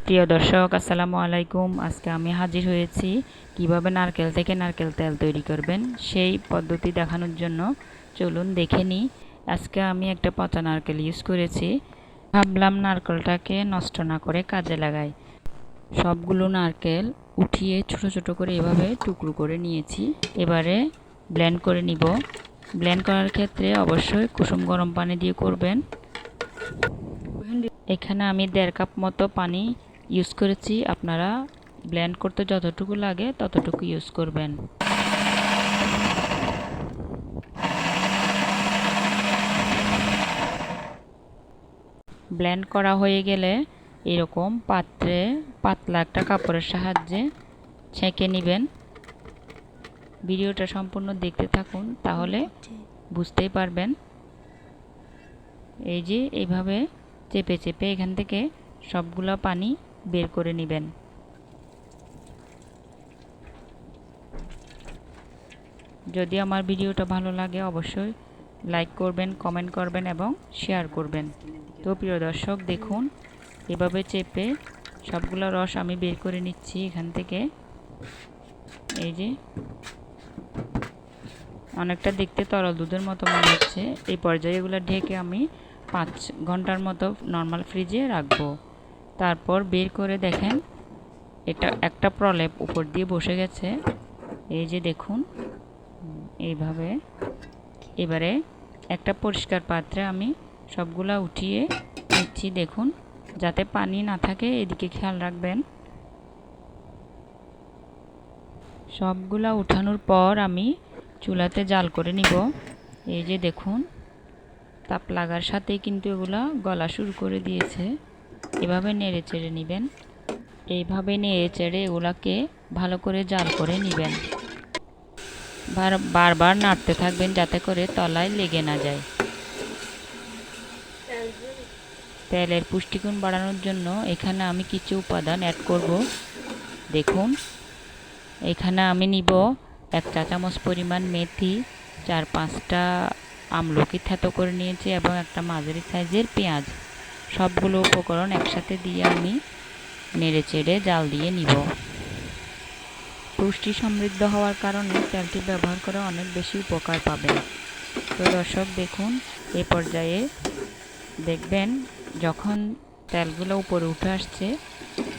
প্রিয় দর্শক, আসসালামু আলাইকুম। আজকে আমি হাজির হয়েছি কিভাবে নারকেল থেকে নারকেল তেল তৈরি করবেন সেই পদ্ধতি দেখানোর জন্য। চলুন দেখে নিই। আজকে আমি একটা পচা নারকেল ইউজ করেছি। ভাবলাম নারকেলটাকে নষ্ট না করে কাজে লাগাই। সবগুলো নারকেল উঠিয়ে ছোট ছোট করে এভাবে টুকরো করে নিয়েছি। এবারে ব্লেন্ড করে নিব। ব্লেন্ড করার ক্ষেত্রে অবশ্যই কুসুম গরম পানি দিয়ে করবেন। এখানে আমি 1.5 কাপ মতো পানি ইউজ করেছি। আপনারা ব্লেন্ড করতে যতটুকু লাগে ততটুকু ইউজ করবেন। ব্লেন্ড করা হয়ে গেলে এরকম পাত্রে পাতলা একটা কাপড়ের সাহায্যে ছেঁকে নেবেন। ভিডিওটা সম্পূর্ণ দেখতে থাকুন, তাহলে বুঝতেই পারবেন। এই যে এইভাবে চেপে চেপে এখান থেকে সবগুলো পানি বের করে নেবেন। যদি আমার ভিডিওটা ভালো লাগে অবশ্যই লাইক করবেন, কমেন্ট করবেন এবং শেয়ার করবেন। তো প্রিয় দর্শক, দেখুন এভাবে চেপে সবগুলো রস আমি বের করে নিচ্ছি এখান থেকে। এই যে অনেকটা দেখতে তরল দুধের মতো মনে হচ্ছে। এই পর্যায়ে এগুলো ঢেকে আমি 5 ঘন্টার মতো নর্মাল ফ্রিজে রাখবো। তারপর বের করে দেখেন এটা একটা প্রলেপ উপর দিয়ে বসে গেছে। এই যে দেখুন এইভাবে। এবারে একটা পরিষ্কার পাত্রে আমি সবগুলা উঠিয়ে নিচ্ছি। দেখুন যাতে পানি না থাকে এদিকে খেয়াল রাখবেন। সবগুলা উঠানোর পর আমি চুলাতে জাল করে নিব। এই যে দেখুন তাপ লাগার সাথেই কিন্তু এগুলা গলা শুরু করে দিয়েছে। এভাবে নেড়ে চেড়ে নেবেন। এইভাবে নেড়ে চেড়ে এগুলাকে ভালো করে জাল করে নেবেন। বারবার নাড়তে থাকবেন যাতে করে তলায় লেগে না যায়। তেলের পুষ্টিগুণ বাড়ানোর জন্য এখানে আমি কিছু উপাদান অ্যাড করব। দেখুন এখানে আমি নিব 1 চা চামচ পরিমাণ মেথি, 4-5টা আমলকি থেতো করে নিয়েছি এবং একটা মাঝারি সাইজের পেঁয়াজ। সবগুলো উপকরণ একসাথে দিয়ে আমি নেড়ে চেড়ে জাল দিয়ে নিব। পুষ্টি সমৃদ্ধ হওয়ার কারণে তেলটি ব্যবহার করে অনেক বেশি উপকার পাবেন। তো দর্শক দেখুন এই পর্যায়ে দেখবেন যখন তেলগুলো উপরে উঠে আসছে,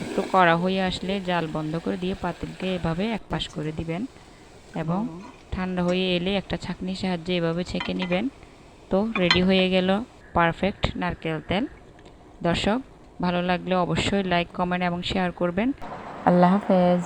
একটু কড়া হয়ে আসলে জাল বন্ধ করে দিয়ে পাতিলকে এভাবে একপাশ করে দিবেন এবং ঠান্ডা হয়ে এলে একটা ছাঁকনির সাহায্যে এভাবে ছেঁকে নেবেন। তো রেডি হয়ে গেল পারফেক্ট নারকেল তেল। দর্শক ভালো লাগলে অবশ্যই লাইক, কমেন্ট এবং শেয়ার করবেন। আল্লাহ হাফেজ।